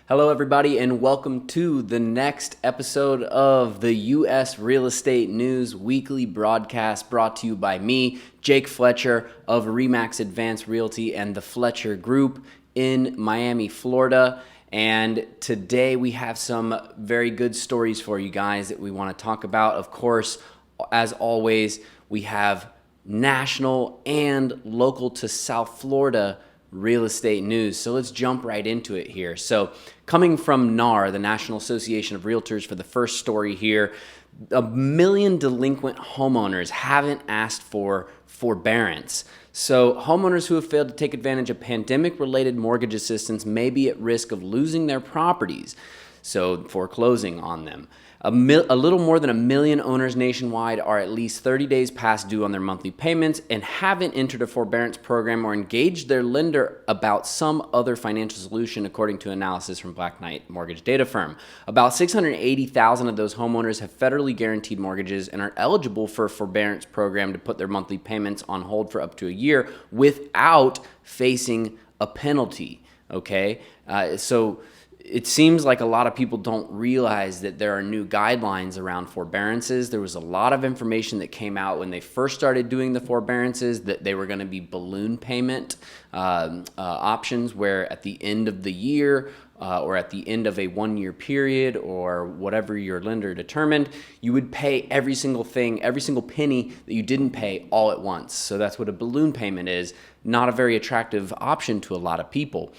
Hello, everybody, and welcome to the next episode of the U.S. Real Estate News Weekly broadcast brought to you by me, Jake Fletcher of Remax Advanced Realty and the Fletcher Group in Miami, Florida. And today we have some very good stories for you guys that we want to talk about. Of course, as always, we have national and local to South Florida real estate news. So let's jump right into it here. So coming from NAR, the National Association of Realtors, for the first story here, 1 million delinquent homeowners haven't asked for forbearance. So homeowners who have failed to take advantage of pandemic-related mortgage assistance may be at risk of losing their properties, so foreclosing on them. A little more than 1 million owners nationwide are at least 30 days past due on their monthly payments and haven't entered a forbearance program or engaged their lender about some other financial solution, according to analysis from Black Knight mortgage data firm. About 680,000 of those homeowners have federally guaranteed mortgages and are eligible for a forbearance program to put their monthly payments on hold for up to a year without facing a penalty. Okay, so it seems like a lot of people don't realize that there are new guidelines around forbearances. There was a lot of information that came out when they first started doing the forbearances that they were going to be balloon payment options, where at the end of the year or at the end of a 1-year period or whatever your lender determined, you would pay every single thing, every single penny that you didn't pay all at once. So that's what a balloon payment is. Not a very attractive option to a lot of people.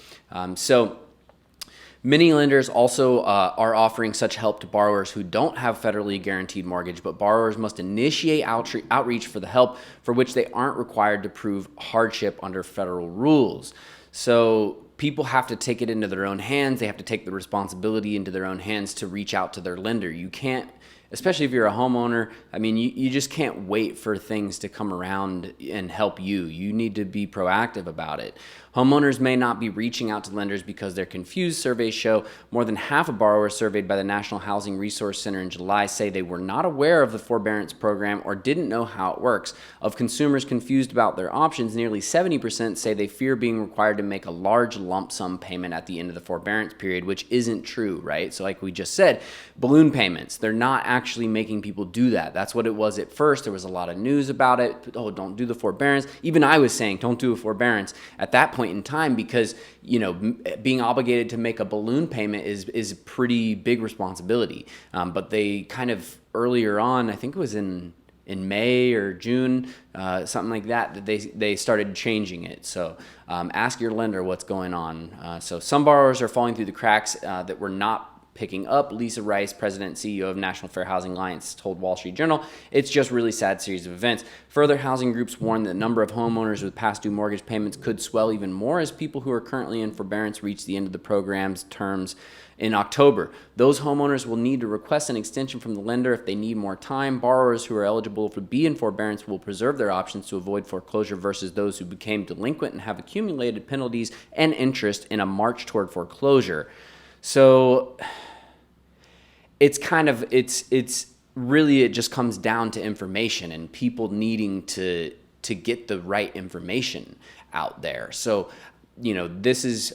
Many lenders also are offering such help to borrowers who don't have federally guaranteed mortgage, but borrowers must initiate outreach for the help for which they aren't required to prove hardship under federal rules. So people have to take it into their own hands. They have to take the responsibility into their own hands to reach out to their lender. You can't, especially if you're a homeowner, I mean, you just can't wait for things to come around and help you. You need to be proactive about it. Homeowners may not be reaching out to lenders because they're confused. Surveys show more than half of borrowers surveyed by the National Housing Resource Center in July say they were not aware of the forbearance program or didn't know how it works. Of consumers confused about their options, nearly 70% say they fear being required to make a large lump sum payment at the end of the forbearance period, which isn't true, right? So like we just said, balloon payments, they're not actually making people do that. That's what it was at first. There was a lot of news about it. Oh, don't do the forbearance. Even I was saying, don't do a forbearance at that point in time, because being obligated to make a balloon payment is a pretty big responsibility. But they kind of earlier on, I think it was in May or June, something like that they started changing it. So ask your lender what's going on. So some borrowers are falling through the cracks that were not picking up. Lisa Rice, president and CEO of National Fair Housing Alliance, told Wall Street Journal, "It's just really sad series of events." Further, housing groups warn that the number of homeowners with past due mortgage payments could swell even more as people who are currently in forbearance reach the end of the program's terms in October. Those homeowners will need to request an extension from the lender if they need more time. Borrowers who are eligible to be in forbearance will preserve their options to avoid foreclosure versus those who became delinquent and have accumulated penalties and interest in a march toward foreclosure. So it's really, it just comes down to information and people needing to get the right information out there. So, this is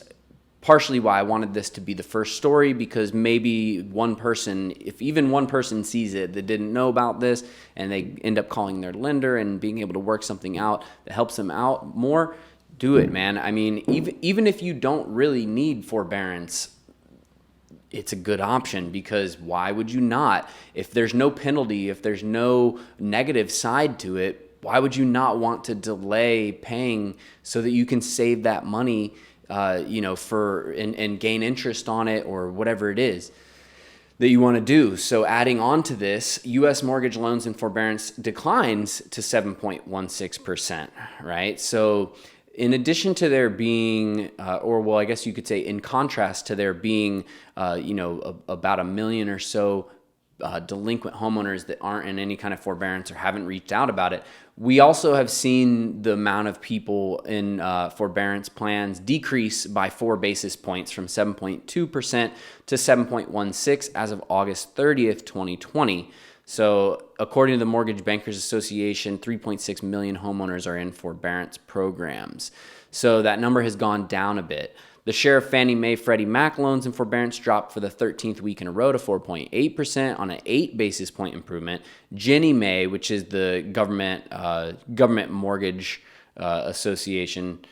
partially why I wanted this to be the first story, because maybe one person, if even one person sees it that didn't know about this and they end up calling their lender and being able to work something out that helps them out more, do it, man. I mean, even if you don't really need forbearance, it's a good option, because why would you not? If there's no penalty, if there's no negative side to it, why would you not want to delay paying so that you can save that money, and gain interest on it or whatever it is that you want to do? So adding on to this, U.S. mortgage loans and forbearance declines to 7.16%, right? So in addition to there being, I guess you could say in contrast to there being, about 1 million or so delinquent homeowners that aren't in any kind of forbearance or haven't reached out about it, we also have seen the amount of people in forbearance plans decrease by 4 basis points from 7.2% to 7.16% as of August 30th, 2020. So according to the Mortgage Bankers Association, 3.6 million homeowners are in forbearance programs. So that number has gone down a bit. The share of Fannie Mae Freddie Mac loans in forbearance dropped for the 13th week in a row to 4.8% on an 8 basis point improvement. Ginnie Mae, which is the government mortgage association,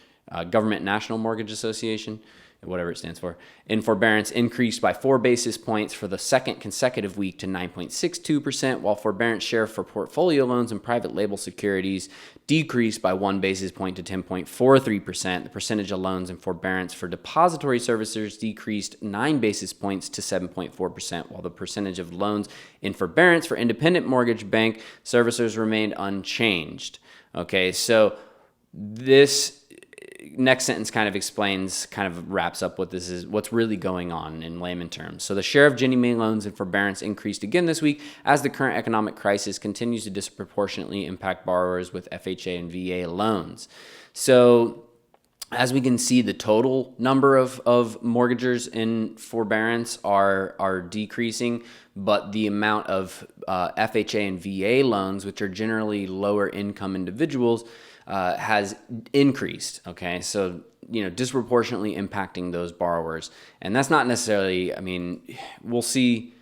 Government National Mortgage Association, whatever it stands for, in forbearance increased by 4 basis points for the second consecutive week to 9.62%, while forbearance share for portfolio loans and private label securities decreased by 1 basis point to 10.43%. The percentage of loans in forbearance for depository servicers decreased 9 basis points to 7.4%, while the percentage of loans in forbearance for independent mortgage bank servicers remained unchanged. Okay, so this next sentence kind of wraps up what this is, what's really going on in layman terms. So the share of Ginnie Mae loans in forbearance increased again this week as the current economic crisis continues to disproportionately impact borrowers with FHA and VA loans. So as we can see, the total number of mortgagors in forbearance are decreasing, but the amount of FHA and VA loans, which are generally lower income individuals, has increased. Okay, so disproportionately impacting those borrowers, and that's not necessarily. I mean, we'll see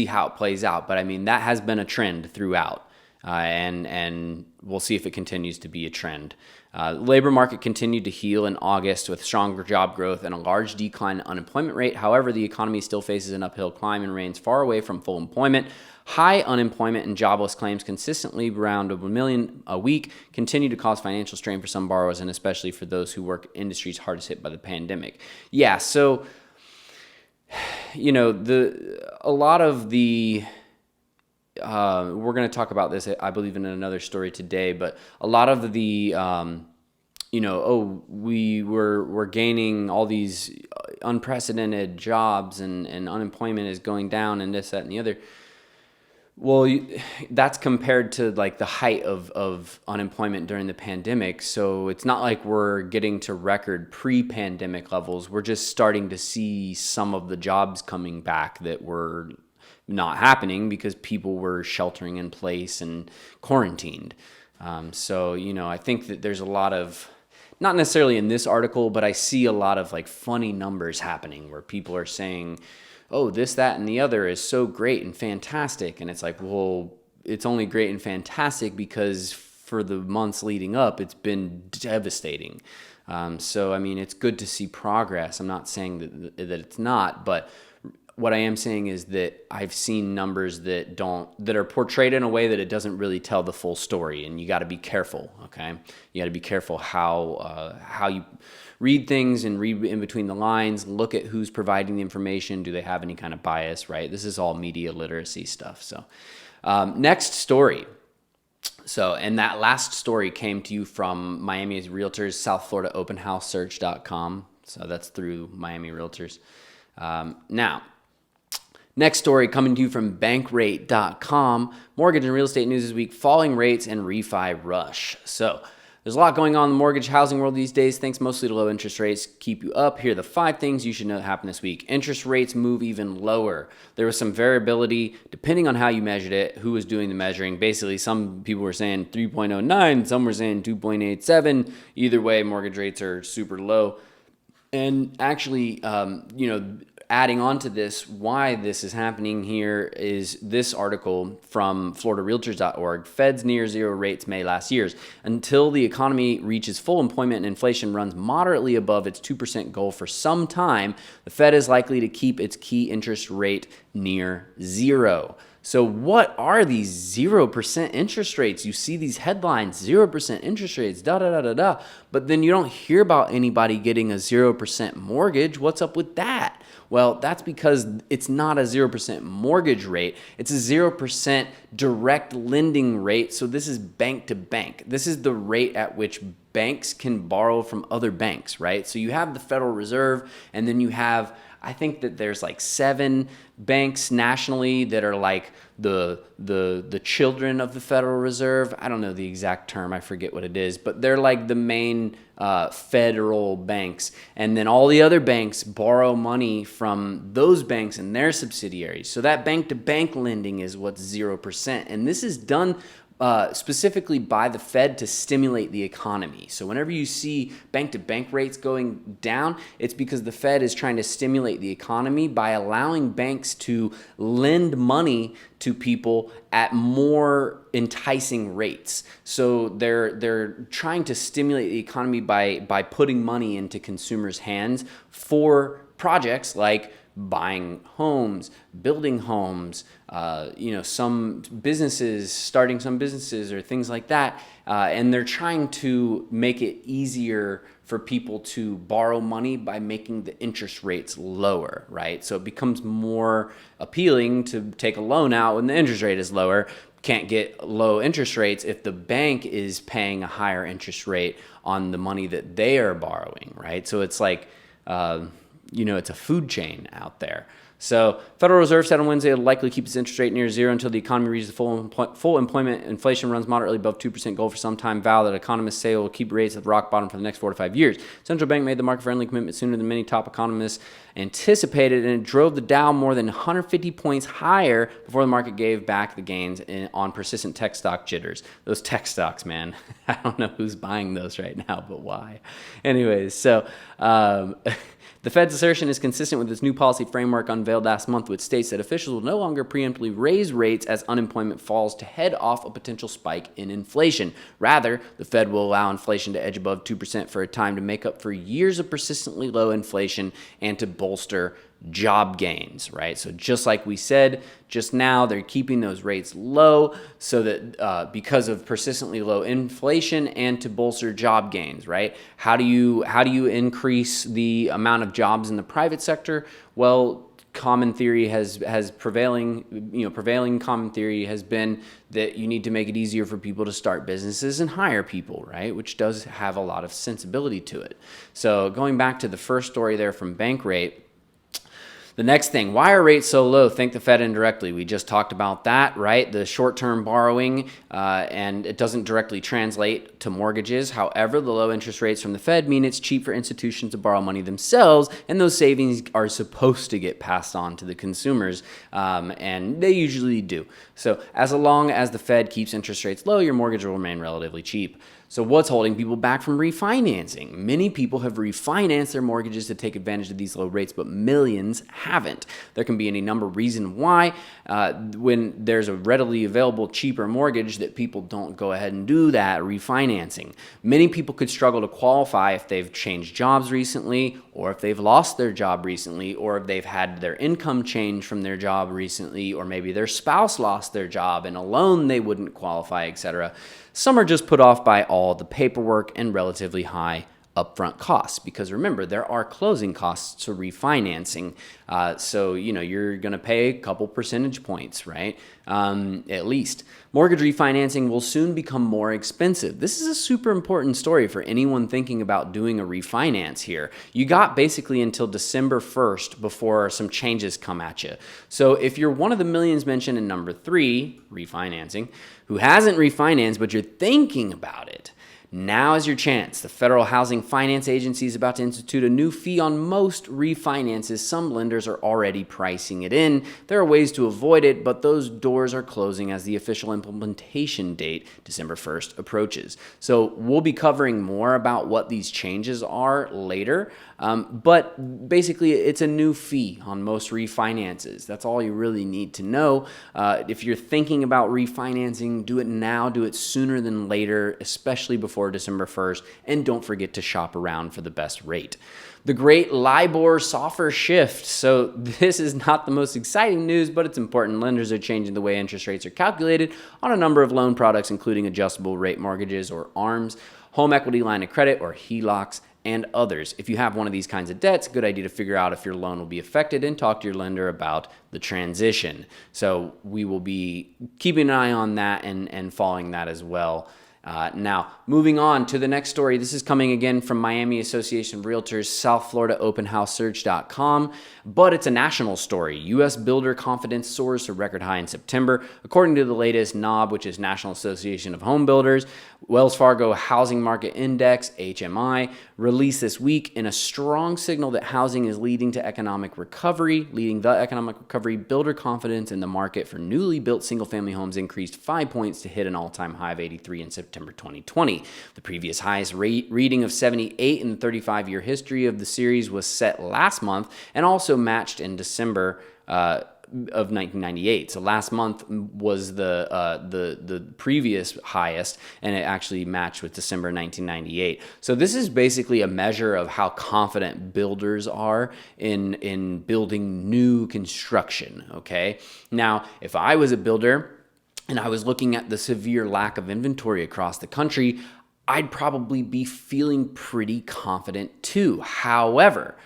how it plays out, but I mean that has been a trend throughout, and we'll see if it continues to be a trend. Labor market continued to heal in August with stronger job growth and a large decline in unemployment rate. However, the economy still faces an uphill climb and remains far away from full employment. High unemployment and jobless claims consistently around 1 million a week continue to cause financial strain for some borrowers, and especially for those who work industries hardest hit by the pandemic. Yeah, so a lot of the we're going to talk about this, I believe, in another story today, but a lot of the we're gaining all these unprecedented jobs and unemployment is going down and this, that, and the other. Well, that's compared to like the height of unemployment during the pandemic. So it's not like we're getting to record pre-pandemic levels. We're just starting to see some of the jobs coming back that were not happening because people were sheltering in place and quarantined. So I think that there's a lot of, not necessarily in this article, but I see a lot of like funny numbers happening where people are saying, oh, this, that, and the other is so great and fantastic. And it's like, well, it's only great and fantastic because for the months leading up, it's been devastating. So, I mean, it's good to see progress. I'm not saying that it's not, but what I am saying is that I've seen numbers that are portrayed in a way that it doesn't really tell the full story, and you got to be careful. Okay, you got to be careful how you read things and read in between the lines. Look at who's providing the information. Do they have any kind of bias? Right. This is all media literacy stuff. So, next story. So, and that last story came to you from Miami Realtors, South Florida OpenHouseSearch.com. So that's through Miami Realtors. Now. Next story coming to you from Bankrate.com. Mortgage and real estate news this week, falling rates and refi rush. So there's a lot going on in the mortgage housing world these days, thanks mostly to low interest rates. Keep you up. Here are the 5 things you should know that happened this week. Interest rates move even lower. There was some variability depending on how you measured it, who was doing the measuring. Basically, some people were saying 3.09, some were saying 2.87. Either way, mortgage rates are super low. And actually, adding on to this, why this is happening here is this article from FloridaRealtors.org. Fed's near zero rates May last year. Until the economy reaches full employment and inflation runs moderately above its 2% goal for some time, the Fed is likely to keep its key interest rate near zero. So what are these 0% interest rates? You see these headlines, 0% interest rates, da-da-da-da-da. But then you don't hear about anybody getting a 0% mortgage. What's up with that? Well, that's because it's not a 0% mortgage rate. It's a 0% direct lending rate. So this is bank to bank. This is the rate at which banks can borrow from other banks, right? So you have the Federal Reserve, and then you have, I think that there's like 7 banks nationally that are like the children of the Federal Reserve. I don't know the exact term. I forget what it is, but they're like the main federal banks. And then all the other banks borrow money from those banks and their subsidiaries. So that bank-to-bank lending is what's 0%. And this is done specifically by the Fed to stimulate the economy. So whenever you see bank-to-bank rates going down, it's because the Fed is trying to stimulate the economy by allowing banks to lend money to people at more enticing rates. So they're trying to stimulate the economy by putting money into consumers' hands for projects like buying homes, building homes, some businesses, starting some businesses or things like that. And they're trying to make it easier for people to borrow money by making the interest rates lower, right? So it becomes more appealing to take a loan out when the interest rate is lower. Can't get low interest rates if the bank is paying a higher interest rate on the money that they are borrowing, right? So it's like, it's a food chain out there. So Federal Reserve said on Wednesday it'll likely keep its interest rate near zero until the economy reaches the full employment. Inflation runs moderately above 2% goal for some time. Vow that economists say will keep rates at the rock bottom for the next 4 to 5 years. Central bank made the market-friendly commitment sooner than many top economists anticipated, and it drove the Dow more than 150 points higher before the market gave back the gains on persistent tech stock jitters. Those tech stocks, man. I don't know who's buying those right now, but why? Anyways, so the Fed's assertion is consistent with its new policy framework unveiled last month, which states that officials will no longer preemptively raise rates as unemployment falls to head off a potential spike in inflation. Rather, the Fed will allow inflation to edge above 2% for a time to make up for years of persistently low inflation and to bolster job gains, right? So just like we said just now, they're keeping those rates low so that because of persistently low inflation and to bolster job gains, right? How do you increase the amount of jobs in the private sector? Well, common theory prevailing common theory has been that you need to make it easier for people to start businesses and hire people, right? Which does have a lot of sensibility to it. So going back to the first story there from Bankrate, the next thing, why are rates so low? Thank the Fed indirectly. We just talked about that, right? The short-term borrowing, and it doesn't directly translate to mortgages. However, the low interest rates from the Fed mean it's cheap for institutions to borrow money themselves, and those savings are supposed to get passed on to the consumers, and they usually do. So as long as the Fed keeps interest rates low, your mortgage will remain relatively cheap. So what's holding people back from refinancing? Many people have refinanced their mortgages to take advantage of these low rates, but millions haven't. There can be any number of reasons why. When there's a readily available cheaper mortgage, that people don't go ahead and do that refinancing. Many people could struggle to qualify if they've changed jobs recently, or if they've lost their job recently, or if they've had their income change from their job recently, or maybe their spouse lost their job and a loan they wouldn't qualify, etc. Some are just put off by all the paperwork and relatively high upfront costs, because remember, there are closing costs to refinancing. So you're going to pay a couple percentage points, right? At least. Mortgage refinancing will soon become more expensive. This is a super important story for anyone thinking about doing a refinance here. You got basically until December 1st before some changes come at you. So if you're one of the millions mentioned in number 3, refinancing, who hasn't refinanced but you're thinking about it, now is your chance. The Federal Housing Finance Agency is about to institute a new fee on most refinances. Some lenders are already pricing it in. There are ways to avoid it, but those doors are closing as the official implementation date, December 1st, approaches. So we'll be covering more about what these changes are later. But basically, it's a new fee on most refinances. That's all you really need to know. If you're thinking about refinancing, do it now. Do it sooner than later, especially before December 1st. And don't forget to shop around for the best rate. The great LIBOR SOFR shift. So this is not the most exciting news, but it's important. Lenders are changing the way interest rates are calculated on a number of loan products, including adjustable rate mortgages or ARMs, home equity line of credit or HELOCs, and others. If you have one of these kinds of debts, good idea to figure out if your loan will be affected and talk to your lender about the transition. So we will be keeping an eye on that and following that as well. Now, moving on to the next story. This is coming again from Miami Association of Realtors, South Florida OpenHouseSearch.com, but it's a national story. U.S. builder confidence soars to record high in September. According to the latest NAB, which is National Association of Homebuilders, Wells Fargo Housing Market Index, HMI, released this week in a strong signal that housing is leading the economic recovery. Builder confidence in the market for newly built single-family homes increased 5 points to hit an all-time high of 83 in September 2020. The previous highest reading of 78 in the 35-year history of the series was set last month and also matched in December of 1998. So last month was the previous highest, and it actually matched with December 1998. So this is basically a measure of how confident builders are in building new construction. Okay. Now, if I was a builder and I was looking at the severe lack of inventory across the country, I'd probably be feeling pretty confident too. However,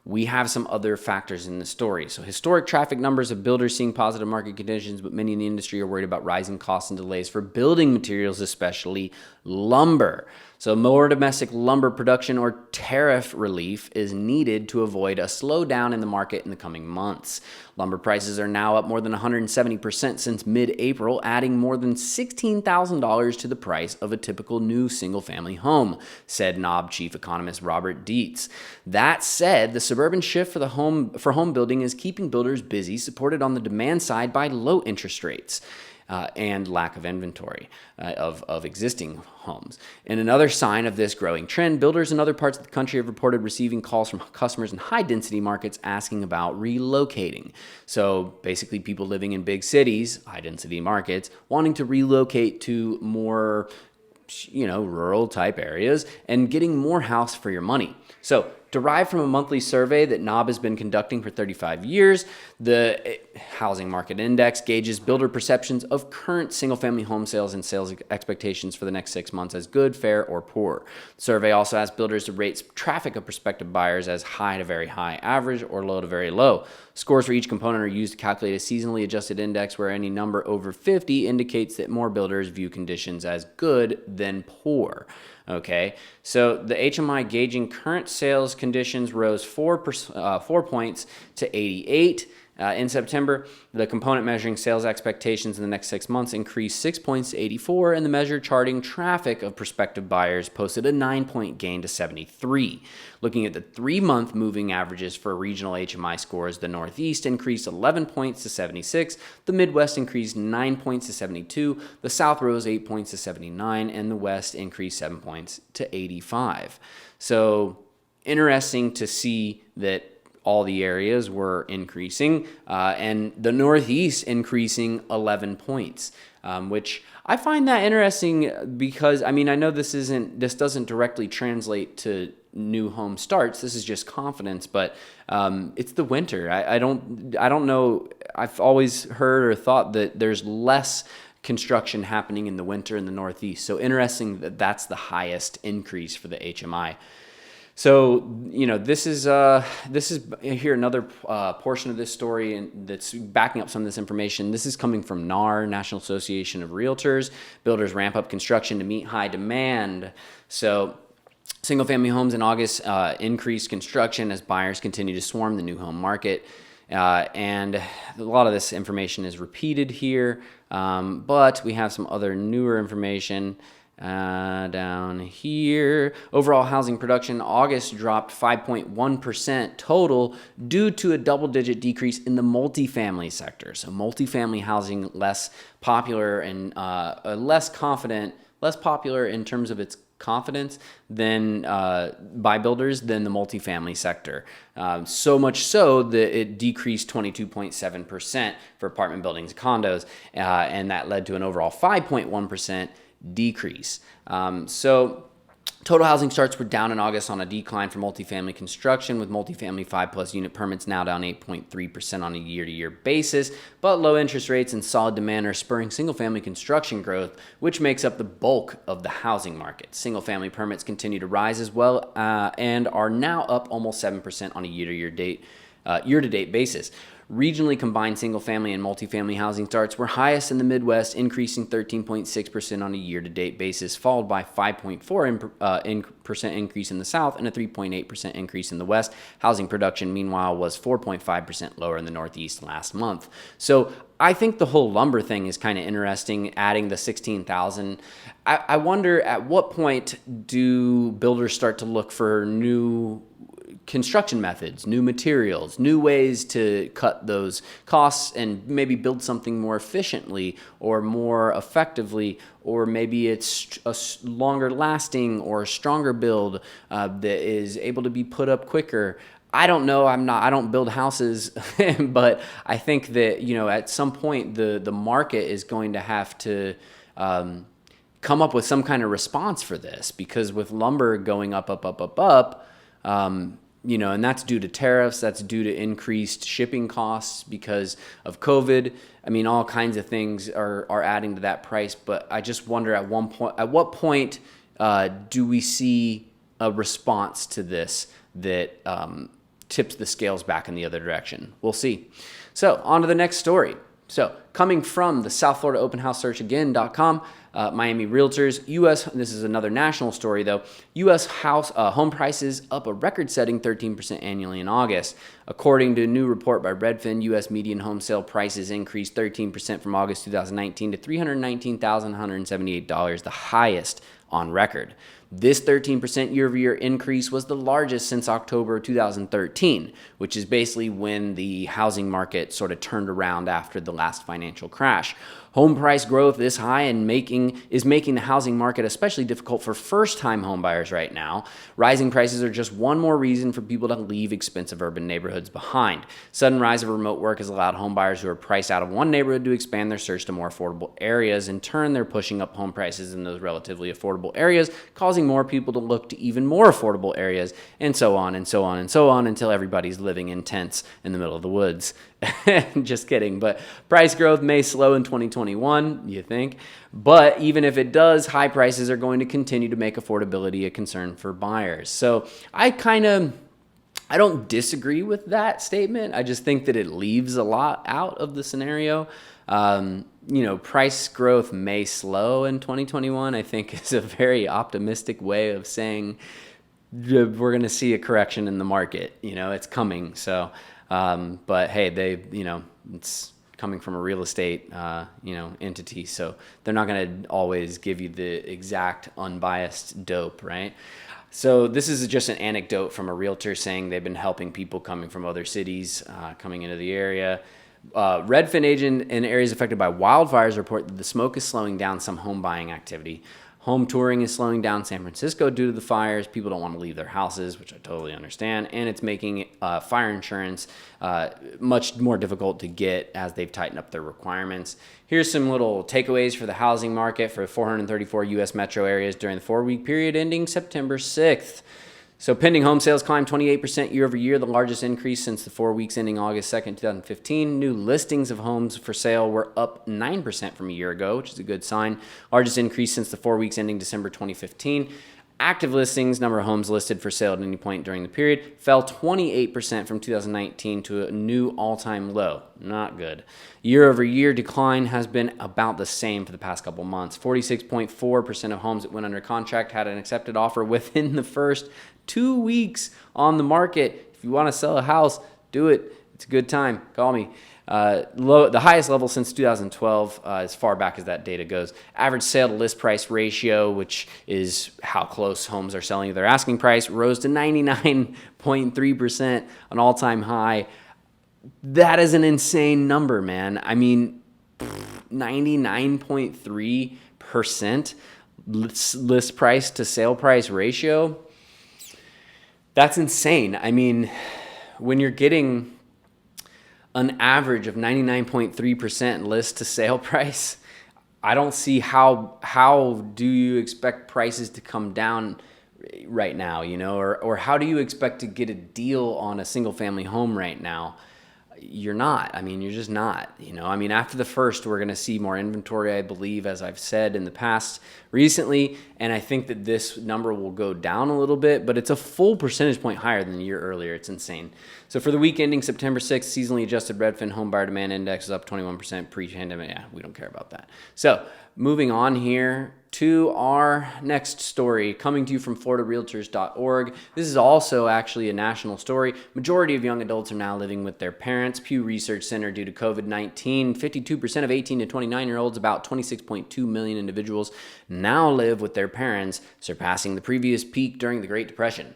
we have some other factors in the story. So historic traffic numbers of builders seeing positive market conditions, but many in the industry are worried about rising costs and delays for building materials, especially lumber. So more domestic lumber production or tariff relief is needed to avoid a slowdown in the market in the coming months. Lumber prices are now up more than 170% since mid-April, adding more than $16,000 to the price of a typical new single-family home, said NAB chief economist Robert Dietz. That said, the suburban shift for home building is keeping builders busy, supported on the demand side by low interest rates. And lack of inventory of existing homes. And another sign of this growing trend, builders in other parts of the country have reported receiving calls from customers in high-density markets asking about relocating. So basically people living in big cities, high-density markets, wanting to relocate to more rural type areas and getting more house for your money. So derived from a monthly survey that NAB has been conducting for 35 years, the Housing Market Index gauges builder perceptions of current single-family home sales and sales expectations for the next 6 months as good, fair, or poor. The survey also asks builders to rate traffic of prospective buyers as high to very high, average, or low to very low. Scores for each component are used to calculate a seasonally adjusted index where any number over 50 indicates that more builders view conditions as good than poor. Okay, so the HMI gauging current sales conditions rose 4 points to 88 in September. The component measuring sales expectations in the next 6 months increased 6 points to 84, and the measure charting traffic of prospective buyers posted a 9-point gain to 73. Looking at the 3-month moving averages for regional HMI scores, the Northeast increased 11 points to 76, the Midwest increased 9 points to 72, the South rose 8 points to 79, and the West increased 7 points to 85. So interesting to see that all the areas were increasing, and the Northeast increasing 11 points, which I find that interesting because, I know this doesn't directly translate to new home starts. This is just confidence, but it's the winter. I don't know. I've always heard or thought that there's less construction happening in the winter in the Northeast. So interesting that that's the highest increase for the HMI. So, this is here another portion of this story and that's backing up some of this information. This is coming from NAR, National Association of Realtors. Builders ramp up construction to meet high demand. So single-family homes in August increased construction as buyers continue to swarm the new home market. And a lot of this information is repeated here, but we have some other newer information. Down here, overall housing production August dropped 5.1% total due to a double-digit decrease in the multifamily sector. So multifamily housing less popular and less popular in terms of its confidence than by builders than the multifamily sector. So much so that it decreased 22.7% for apartment buildings and condos, and that led to an overall 5.1% decrease. So total housing starts were down in August on a decline for multifamily construction, with multifamily 5+ unit permits now down 8.3% on a year-to-year basis. But low interest rates and solid demand are spurring single-family construction growth, which makes up the bulk of the housing market. Single-family permits continue to rise as well, and are now up almost 7% on a year-to-date basis. Regionally combined single-family and multifamily housing starts were highest in the Midwest, increasing 13.6% on a year-to-date basis, followed by 5.4% increase in the South and a 3.8% increase in the West. Housing production, meanwhile, was 4.5% lower in the Northeast last month. So I think the whole lumber thing is kind of interesting, adding the 16,000. I wonder at what point do builders start to look for new construction methods, new materials, new ways to cut those costs and maybe build something more efficiently or more effectively, or maybe it's a longer lasting or a stronger build that is able to be put up quicker. I don't know. I don't build houses, but I think that, at some point the market is going to have to come up with some kind of response for this, because with lumber going up, and that's due to tariffs, that's due to increased shipping costs because of COVID. I mean, all kinds of things are adding to that price, but I just wonder at what point do we see a response to this that tips the scales back in the other direction? We'll see. So on to the next story. So coming from the South Florida Open House Search Again.com, Miami Realtors, this is another national story though, U.S. home prices up a record-setting 13% annually in August. According to a new report by Redfin, U.S. median home sale prices increased 13% from August 2019 to $319,178, the highest on record. This 13% year-over-year increase was the largest since October 2013, which is basically when the housing market sort of turned around after the last financial crash. Home price growth this high is making the housing market especially difficult for first-time homebuyers right now. Rising prices are just one more reason for people to leave expensive urban neighborhoods behind. Sudden rise of remote work has allowed homebuyers who are priced out of one neighborhood to expand their search to more affordable areas. In turn, they're pushing up home prices in those relatively affordable areas, causing more people to look to even more affordable areas, and so on and so on and so on until everybody's living in tents in the middle of the woods. Just kidding. But price growth may slow in 2021, you think. But even if it does, high prices are going to continue to make affordability a concern for buyers. So I don't disagree with that statement. I just think that it leaves a lot out of the scenario. Price growth may slow in 2021, I think is a very optimistic way of saying we're going to see a correction in the market. It's coming. So, but hey, it's coming from a real estate, entity. So they're not going to always give you the exact unbiased dope, right? So this is just an anecdote from a realtor saying they've been helping people coming from other cities, coming into the area. Redfin agent in areas affected by wildfires report that the smoke is slowing down some home buying activity. Home touring is slowing down San Francisco due to the fires. People don't want to leave their houses, which I totally understand. And it's making fire insurance much more difficult to get as they've tightened up their requirements. Here's some little takeaways for the housing market for 434 U.S. metro areas during the 4-week period ending September 6th. So pending home sales climbed 28% year over year, the largest increase since the 4 weeks ending August 2nd, 2015. New listings of homes for sale were up 9% from a year ago, which is a good sign. Largest increase since the 4 weeks ending December 2015. Active listings, number of homes listed for sale at any point during the period, fell 28% from 2019 to a new all-time low. Not good. Year-over-year decline has been about the same for the past couple months. 46.4% of homes that went under contract had an accepted offer within the first 2 weeks on the market. If you want to sell a house, do it. It's a good time. Call me. The highest level since 2012, as far back as that data goes. Average sale to list price ratio, which is how close homes are selling to their asking price, rose to 99.3%, an all-time high. That is an insane number, man. I mean, 99.3% list price to sale price ratio. That's insane. I mean, when you're getting an average of 99.3% list to sale price, I don't see how do you expect prices to come down right now, or how do you expect to get a deal on a single family home right now? you're not. I mean, you're just not, I mean, after the first, we're going to see more inventory, I believe, as I've said in the past recently. And I think that this number will go down a little bit, but it's a full percentage point higher than the year earlier. It's insane. So for the week ending September 6th, seasonally adjusted Redfin home buyer demand index is up 21% pre-pandemic. Yeah, we don't care about that. So moving on here to our next story, coming to you from floridarealtors.org. This is also actually a national story. Majority of young adults are now living with their parents. Pew Research Center, due to COVID-19, 52% of 18 to 29-year-olds, about 26.2 million individuals, now live with their parents, surpassing the previous peak during the Great Depression.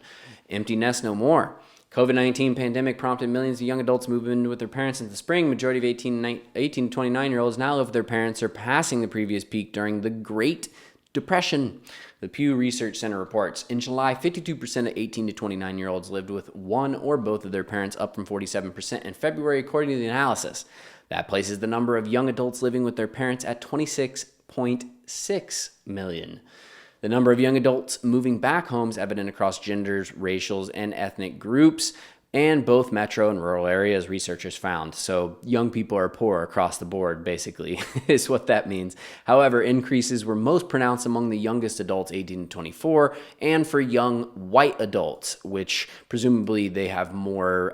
Empty nest no more. COVID-19 pandemic prompted millions of young adults move in with their parents in the spring. Majority of 18 to 29-year-olds now live with their parents, surpassing the previous peak during the Great Depression. The Pew Research Center reports, in July, 52% of 18 to 29-year-olds lived with one or both of their parents, up from 47% in February, according to the analysis. That places the number of young adults living with their parents at 26.6 million. The number of young adults moving back home is evident across genders, racials, and ethnic groups, and both metro and rural areas, researchers found. So young people are poor across the board, basically, is what that means. However, increases were most pronounced among the youngest adults, 18 to 24, and for young white adults, which presumably they have more,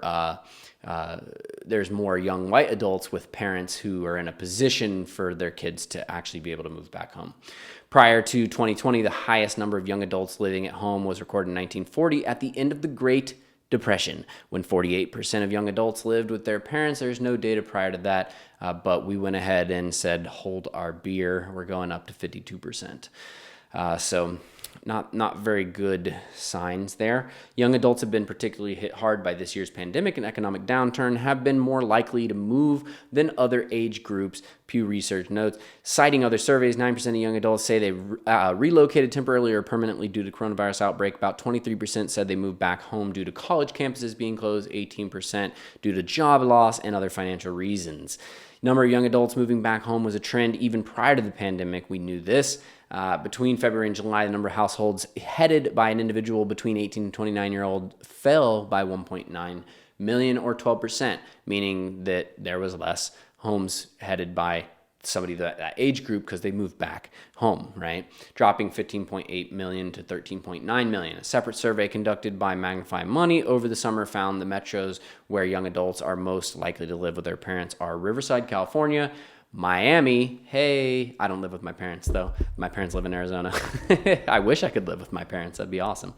there's more young white adults with parents who are in a position for their kids to actually be able to move back home. Prior to 2020, the highest number of young adults living at home was recorded in 1940 at the end of the Great Depression, when 48% of young adults lived with their parents. There's no data prior to that, but we went ahead and said, hold our beer. We're going up to 52%. So not very good signs there. Young adults have been particularly hit hard by this year's pandemic and economic downturn, have been more likely to move than other age groups, Pew Research notes. Citing other surveys, 9% of young adults say they relocated temporarily or permanently due to coronavirus outbreak. About 23% said they moved back home due to college campuses being closed, 18% due to job loss and other financial reasons. Number of young adults moving back home was a trend even prior to the pandemic. We knew this. Between February and July, the number of households headed by an individual between 18 and 29-year-old fell by 1.9 million or 12%, meaning that there was less homes headed by somebody that age group because they moved back home, right? Dropping 15.8 million to 13.9 million. A separate survey conducted by Magnify Money over the summer found the metros where young adults are most likely to live with their parents are Riverside, California, Miami. Hey, I don't live with my parents though. My parents live in Arizona. I wish I could live with my parents. That'd be awesome.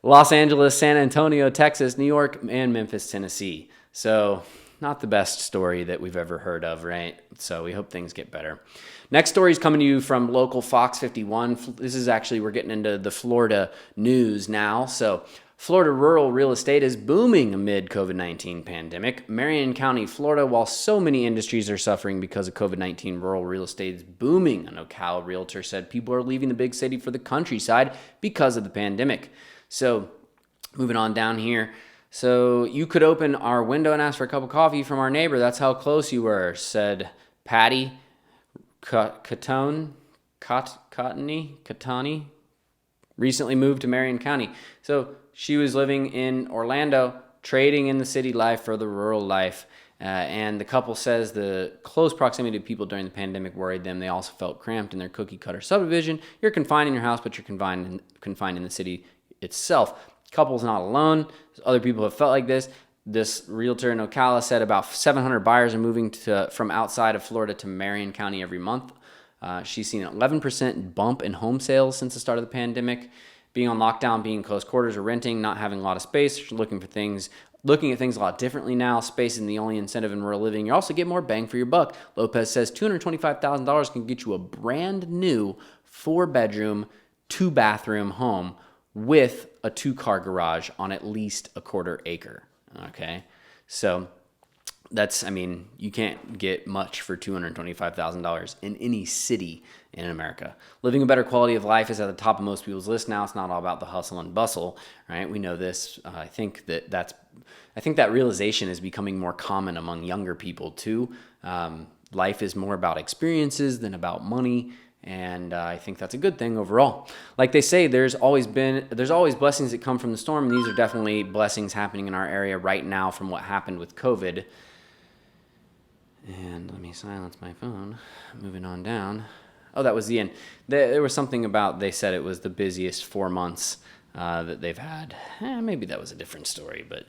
Los Angeles, San Antonio, Texas, New York, and Memphis, Tennessee. So not the best story that we've ever heard of, right? So we hope things get better. Next story is coming to you from local Fox 51. This is actually, we're getting into the Florida news now. So Florida rural real estate is booming amid COVID-19 pandemic. Marion County, Florida, while so many industries are suffering because of COVID-19, rural real estate is booming. An Ocala realtor said people are leaving the big city for the countryside because of the pandemic. So moving on down here. So you could open our window and ask for a cup of coffee from our neighbor. That's how close you were, said Patty Catani, recently moved to Marion County. So she was living in Orlando, trading in the city life for the rural life. And the couple says the close proximity to people during the pandemic worried them. They also felt cramped in their cookie cutter subdivision. You're confined in your house, but you're confined in the city itself. Couple's not alone. Other people have felt like this. This realtor in Ocala said about 700 buyers are moving from outside of Florida to Marion County every month. She's seen an 11% bump in home sales since the start of the pandemic. Being on lockdown, being in close quarters or renting, not having a lot of space, looking at things a lot differently now. Space is the only incentive in rural living. You also get more bang for your buck. Lopez says $225,000 can get you a brand new 4-bedroom, 2-bathroom home with a 2-car garage on at least a quarter acre. Okay. So you can't get much for $225,000 in any city in America. Living a better quality of life is at the top of most people's list now. It's not all about the hustle and bustle, right? We know this. I think that realization is becoming more common among younger people too. Life is more about experiences than about money. And I think that's a good thing overall. Like they say, there's always blessings that come from the storm. And these are definitely blessings happening in our area right now from what happened with COVID. And let me silence my phone. Moving on down. Oh, that was the end. There was something about, they said it was the busiest 4 months that they've had. Maybe that was a different story, but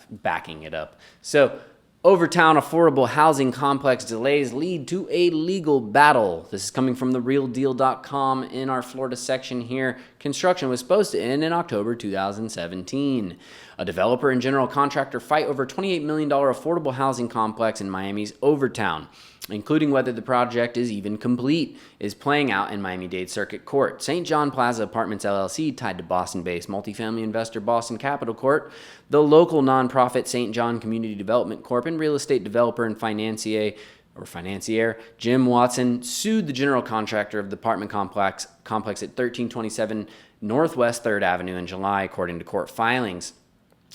backing it up. So, Overtown affordable housing complex delays lead to a legal battle. This is coming from therealdeal.com in our Florida section here. Construction was supposed to end in October 2017. A developer and general contractor fight over $28 million affordable housing complex in Miami's Overtown, including whether the project is even complete, is playing out in Miami-Dade Circuit Court. St. John Plaza Apartments LLC, tied to Boston-based multifamily investor Boston Capital Corp., the local nonprofit St. John Community Development Corp., and real estate developer and financier Jim Watson sued the general contractor of the apartment complex at 1327 Northwest 3rd Avenue in July, according to court filings.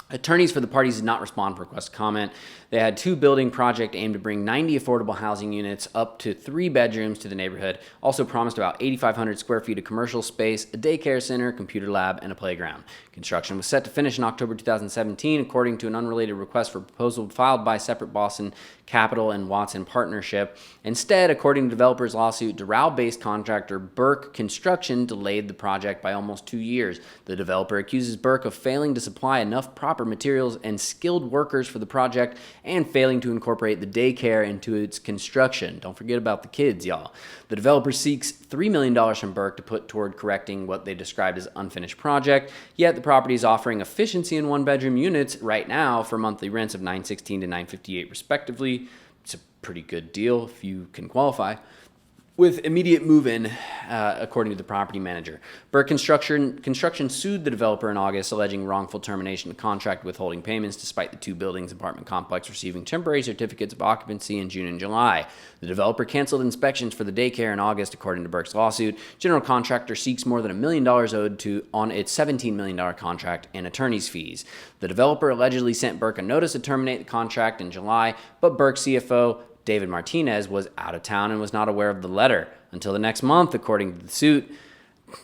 Attorneys for the parties did not respond for request to comment. They had 2-building project aimed to bring 90 affordable housing units up to 3 bedrooms to the neighborhood. Also promised about 8,500 square feet of commercial space, a daycare center, computer lab, and a playground. Construction was set to finish in October 2017, according to an unrelated request for proposal filed by separate Boston Capital and Watson partnership. Instead, according to developers' lawsuit, Doral-based contractor Burke Construction delayed the project by almost 2 years. The developer accuses Burke of failing to supply enough proper materials and skilled workers for the project and failing to incorporate the daycare into its construction. Don't forget about the kids, y'all. The developer seeks $3 million from Burke to put toward correcting what they described as unfinished project, yet the property is offering efficiency in 1-bedroom units right now for monthly rents of $916 to $958 respectively. It's a pretty good deal if you can qualify, with immediate move-in, according to the property manager. Burke Construction sued the developer in August, alleging wrongful termination of contract, withholding payments, despite the 2 buildings apartment complex receiving temporary certificates of occupancy in June and July. The developer canceled inspections for the daycare in August, according to Burke's lawsuit. General contractor seeks more than $1 million owed on its $17 million contract and attorney's fees. The developer allegedly sent Burke a notice to terminate the contract in July, but Burke's CFO David Martinez was out of town and was not aware of the letter until the next month, according to the suit.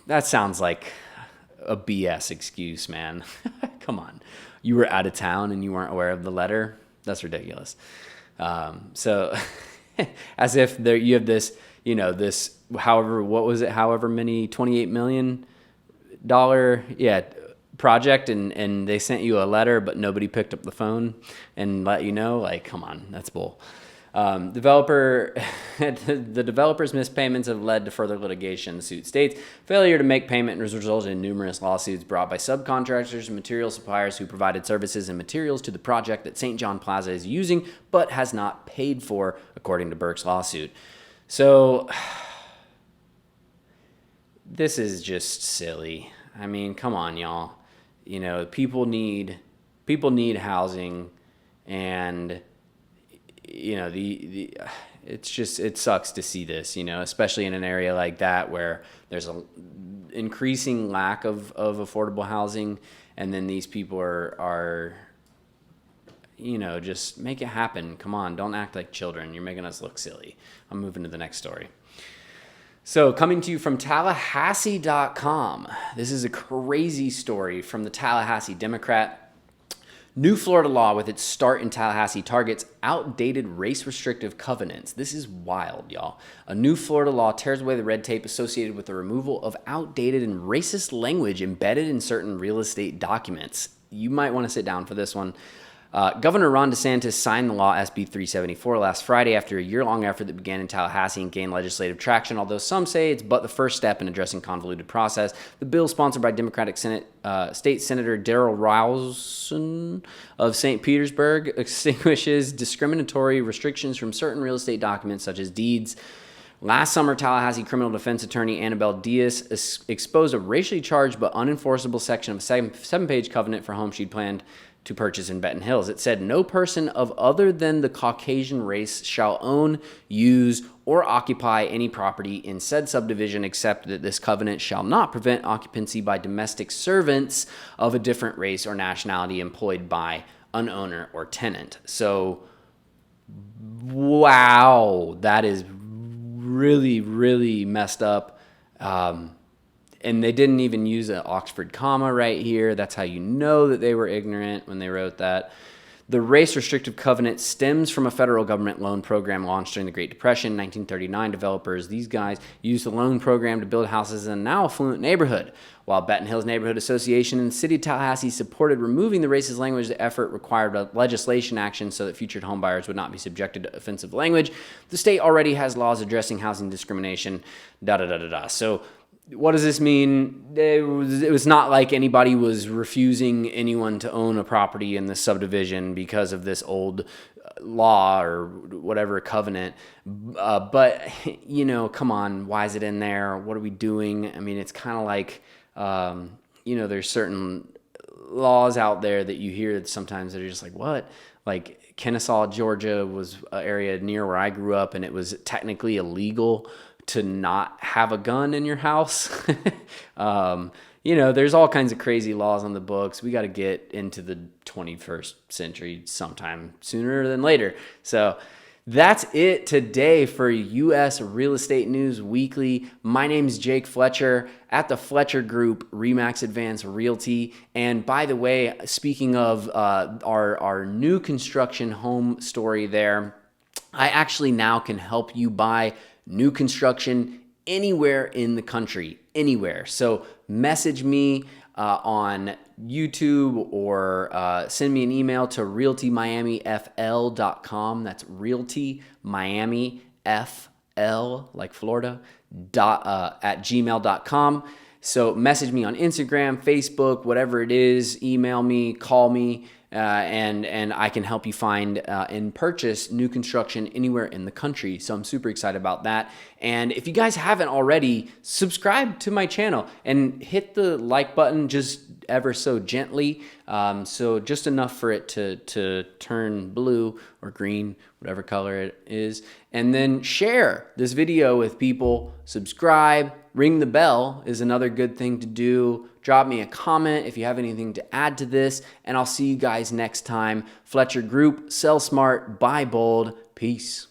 That sounds like a BS excuse, man. Come on. You were out of town and you weren't aware of the letter? That's ridiculous. So as if you have this, this, however many $28 million, project, and they sent you a letter, but nobody picked up the phone and let you know, like, come on, that's bull. The developer's missed payments have led to further litigation. The suit states failure to make payment has resulted in numerous lawsuits brought by subcontractors and material suppliers who provided services and materials to the project that St. John Plaza is using but has not paid for, according to Burke's lawsuit. So this is just silly. I mean, come on, y'all. People need housing, and it sucks to see this, especially in an area like that where there's an increasing lack of affordable housing, and then these people are just make it happen. Come on, don't act like children. You're making us look silly. I'm moving to the next story. So, coming to you from Tallahassee.com, this is a crazy story from the Tallahassee Democrat. New Florida law with its start in Tallahassee targets outdated race-restrictive covenants. This is wild, y'all. A new Florida law tears away the red tape associated with the removal of outdated and racist language embedded in certain real estate documents. You might want to sit down for this one. Governor Ron DeSantis signed the law SB 374 last Friday after a year-long effort that began in Tallahassee and gained legislative traction, although some say it's but the first step in addressing convoluted process. The bill, sponsored by Democratic State Senator Darrell Rouson of St. Petersburg, extinguishes discriminatory restrictions from certain real estate documents such as deeds. Last summer, Tallahassee criminal defense attorney Annabelle Diaz exposed a racially charged but unenforceable section of a 7-page covenant for home she'd planned to purchase in Benton Hills. It said, no person of other than the Caucasian race shall own, use, or occupy any property in said subdivision, except that this covenant shall not prevent occupancy by domestic servants of a different race or nationality employed by an owner or tenant. So, wow, that is really, really messed up. And they didn't even use an Oxford comma right here. That's how you know that they were ignorant when they wrote that. The race restrictive covenant stems from a federal government loan program launched during the Great Depression, 1939. Developers, these guys, used the loan program to build houses in a now affluent neighborhood. While Benton Hills Neighborhood Association and the city of Tallahassee supported removing the racist language, the effort required legislation action so that future homebuyers would not be subjected to offensive language. The state already has laws addressing housing discrimination, So what does this mean? It was not like anybody was refusing anyone to own a property in this subdivision because of this old law or whatever covenant. But, you know, come on, why is it in there? What are we doing? I mean, it's kind of like, you know, there's certain laws out there that you hear sometimes that are just like, what? Like Kennesaw, Georgia was an area near where I grew up, and it was technically illegal to not have a gun in your house. You know, there's all kinds of crazy laws on the books. We got to get into the 21st century sometime sooner than later. So that's it today for U.S. Real Estate News Weekly. My name is Jake Fletcher at the Fletcher Group, Remax Advanced Realty. And by the way, speaking of our new construction home story there, I actually now can help you buy new construction anywhere in the country, anywhere. So message me on YouTube or send me an email to realtymiamifl.com. That's realtymiamifl, like Florida, at gmail.com. So message me on Instagram, Facebook, whatever it is, email me, call me, and I can help you find and purchase new construction anywhere in the country. So I'm super excited about that. And if you guys haven't already, subscribe to my channel and hit the like button just ever so gently. So just enough for it to turn blue or green, whatever color it is. And then share this video with people, subscribe, ring the bell is another good thing to do. Drop me a comment if you have anything to add to this, and I'll see you guys next time. Fletcher Group, sell smart, buy bold. Peace.